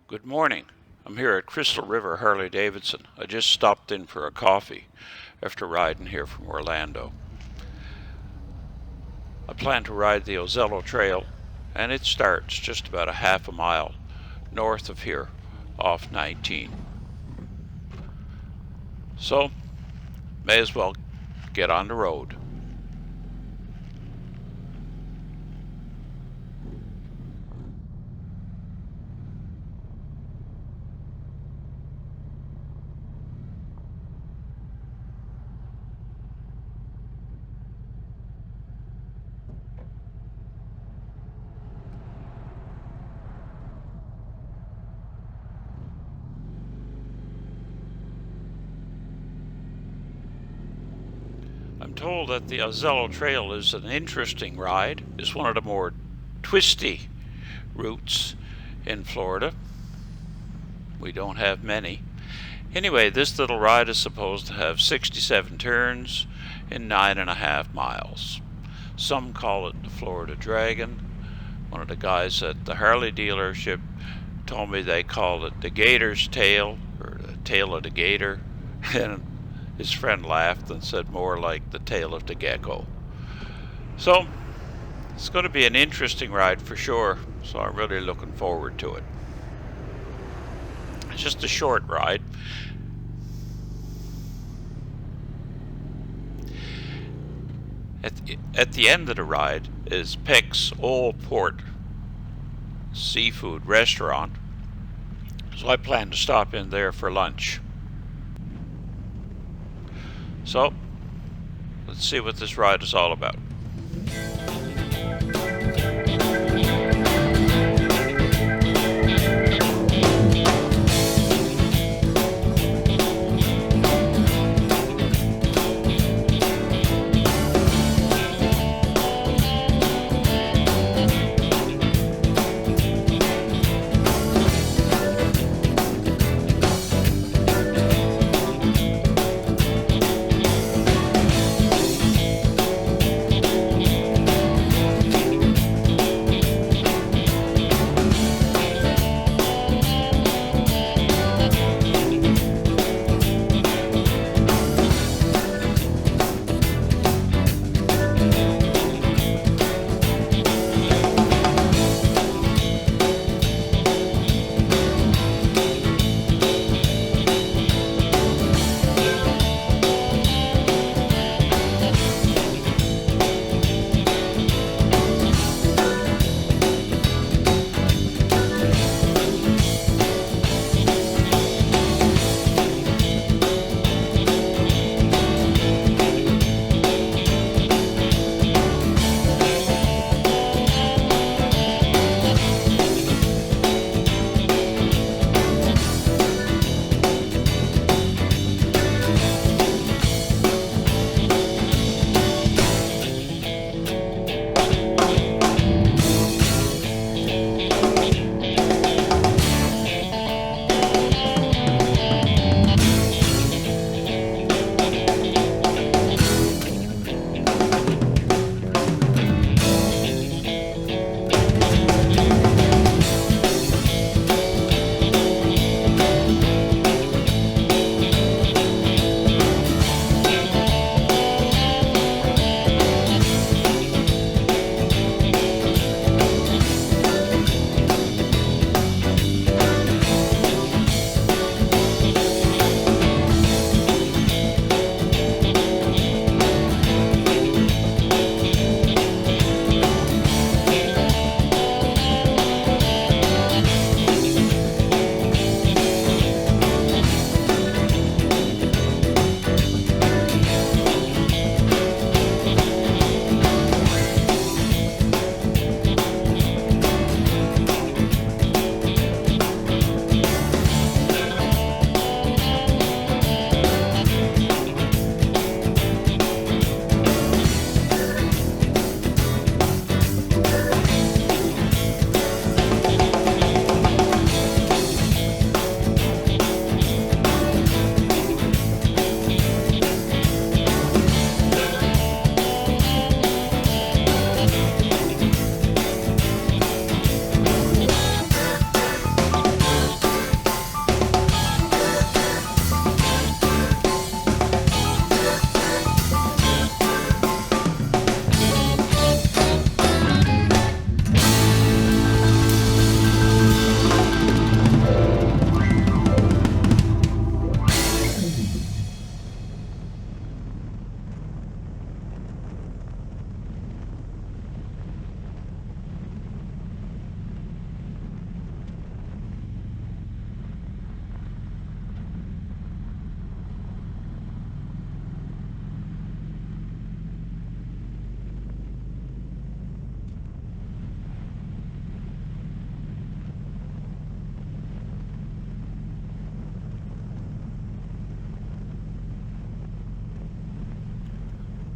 Good morning. I'm here at Crystal River, Harley Davidson. I just stopped in for a coffee after riding here from Orlando. I plan to ride the Ozello Trail, and it starts just about a half a mile north of here off 19. So, may as well get on the road. I'm told that the Ozello Trail is an interesting ride. It's one of the more twisty routes in Florida. We don't have many. Anyway, this little ride is supposed to have 67 turns in 9.5 miles. Some call it the Florida Dragon. One of the guys at the Harley dealership told me they called it the Gator's Tail, or the Tail of the Gator. And his friend laughed and said more like the tail of the gecko. So, it's going to be an interesting ride for sure, so I'm really looking forward to it. It's just a short ride. At the end of the ride is Peck's Old Port seafood restaurant, so I plan to stop in there for lunch. So, let's see what this ride is all about.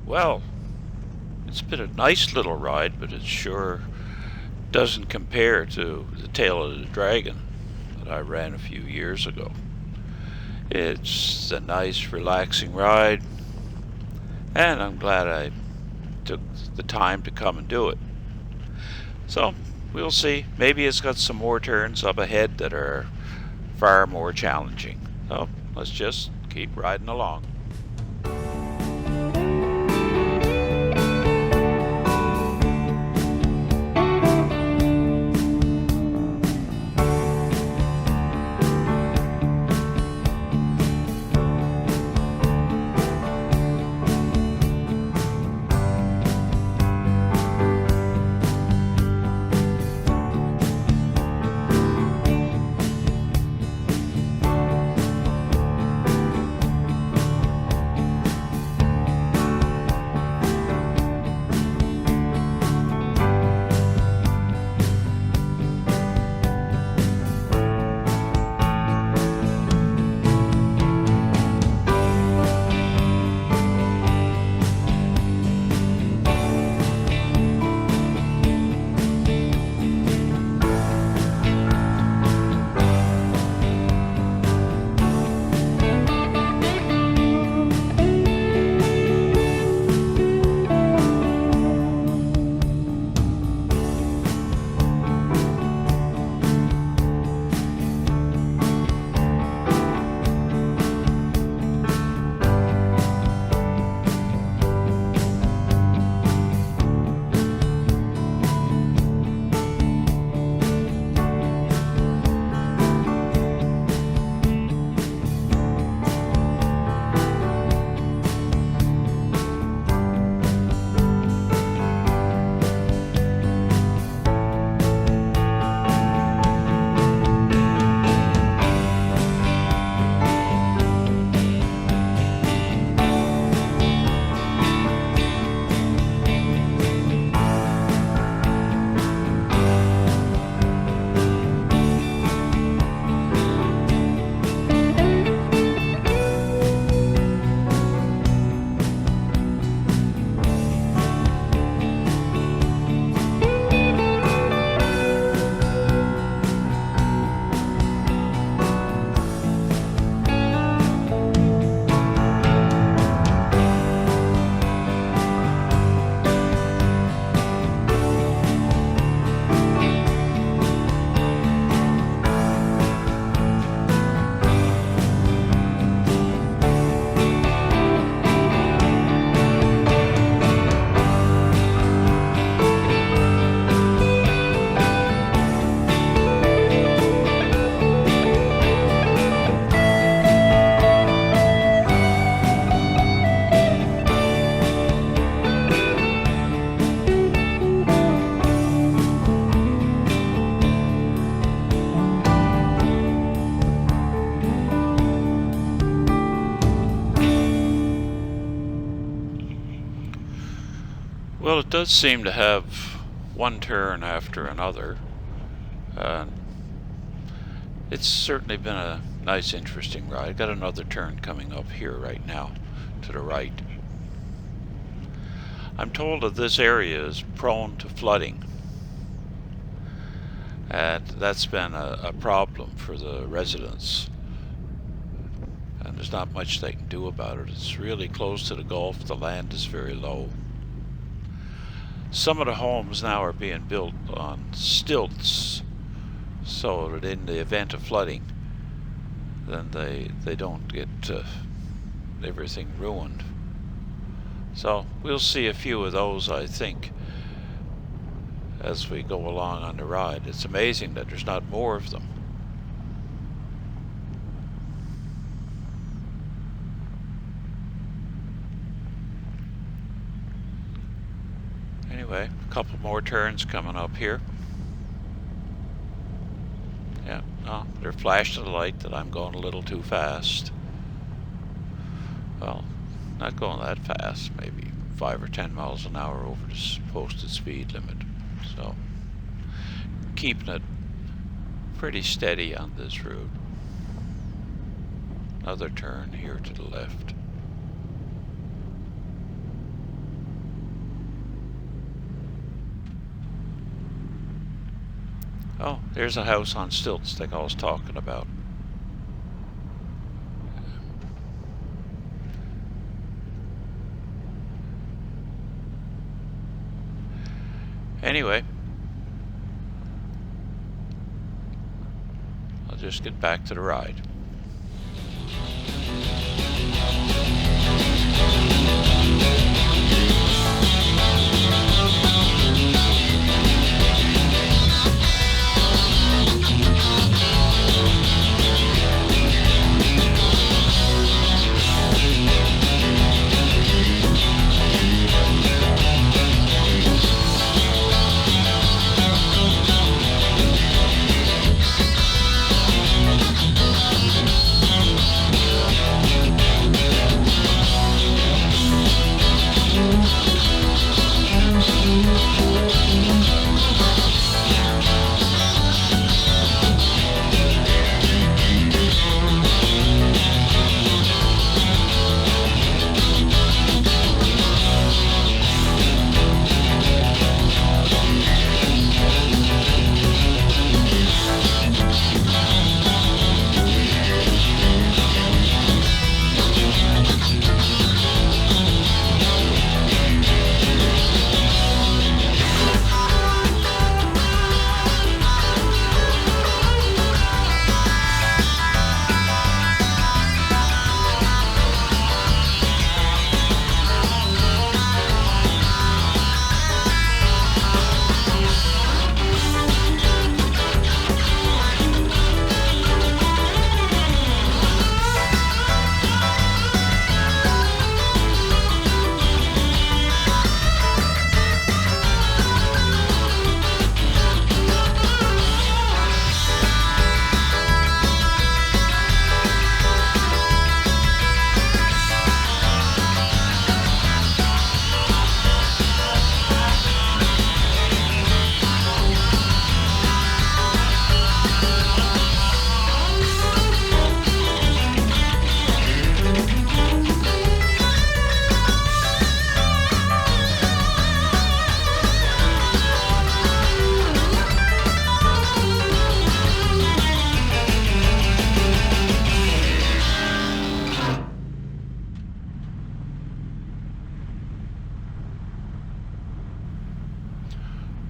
Well, it's been a nice little ride, but it sure doesn't compare to the Tail of the Dragon that I ran a few years ago. It's a nice, relaxing ride, and I'm glad I took the time to come and do it. So, we'll see. Maybe it's got some more turns up ahead that are far more challenging. So, let's just keep riding along. Well, it does seem to have one turn after another. It's certainly been a nice, interesting ride. Got another turn coming up here right now to the right. I'm told that this area is prone to flooding, and that's been a problem for the residents, and there's not much they can do about it. It's really close to the Gulf. The land is very low. Some of the homes now are being built on stilts so that in the event of flooding, then they don't get everything ruined. So we'll see a few of those, I think, as we go along on the ride. It's amazing that there's not more of them. Anyway, a couple more turns coming up here. Yeah, oh, they're flashing the light that I'm going a little too fast. Well, not going that fast, maybe 5 or 10 miles an hour over the posted speed limit. So, keeping it pretty steady on this route. Another turn here to the left. Oh, there's a house on stilts like I was talking about. Anyway, I'll just get back to the ride.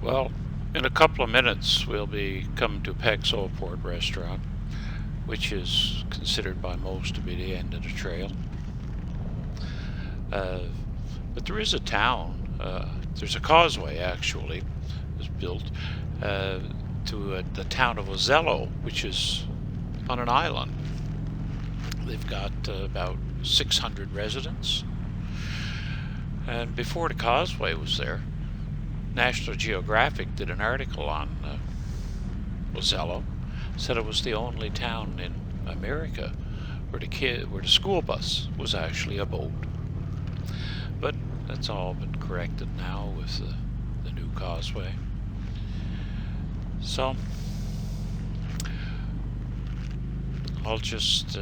Well, in a couple of minutes we'll be coming to Peck's Old Port restaurant, which is considered by most to be the end of the trail. But there is a town, there's a causeway actually, was built to the town of Ozello, which is on an island. They've got about 600 residents. And before the causeway was there, National Geographic did an article on Ozello, said it was the only town in America where the school bus was actually a boat. But that's all been corrected now with the new causeway. So I'll just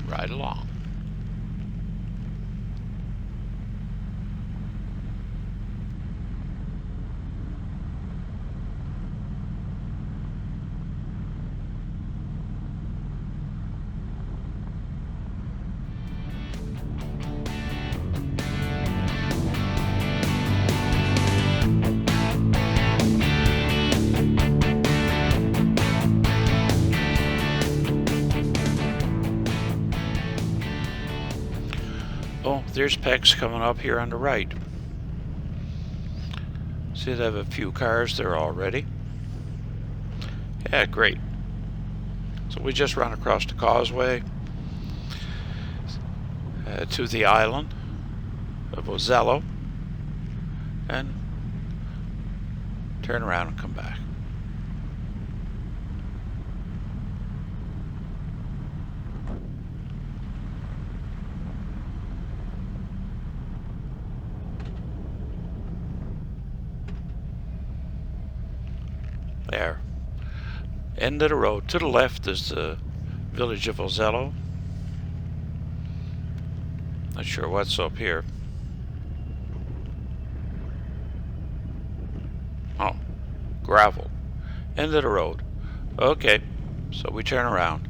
ride along. Oh, there's Pecks coming up here on the right. See, they have a few cars there already. Yeah, great. So we just run across the causeway to the island of Ozello and turn around and come back. There. End of the road. To the left is the village of Ozello. Not sure what's up here. Oh, gravel. End of the road. Okay, so we turn around.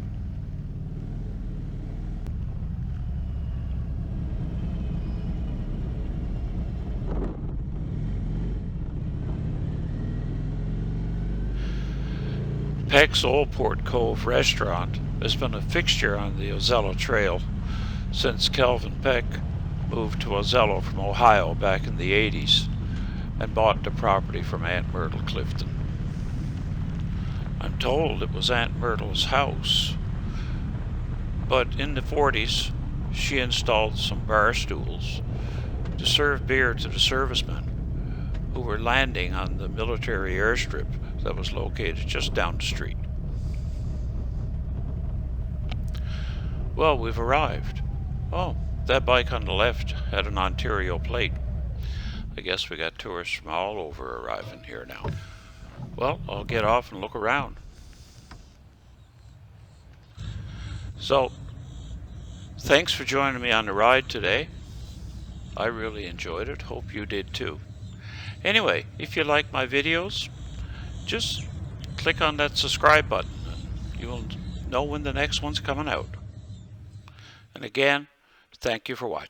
Peck's Old Port Cove restaurant has been a fixture on the Ozello Trail since Calvin Peck moved to Ozello from Ohio back in the 80s and bought the property from Aunt Myrtle Clifton. I'm told it was Aunt Myrtle's house, but in the 40s she installed some bar stools to serve beer to the servicemen who were landing on the military airstrip that was located just down the street. Well, we've arrived. Oh, that bike on the left had an Ontario plate. I guess we got tourists from all over arriving here now. Well, I'll get off and look around. So, thanks for joining me on the ride today. I really enjoyed it. Hope you did too. Anyway, if you like my videos, just click on that subscribe button and you'll know when the next one's coming out. And again, thank you for watching.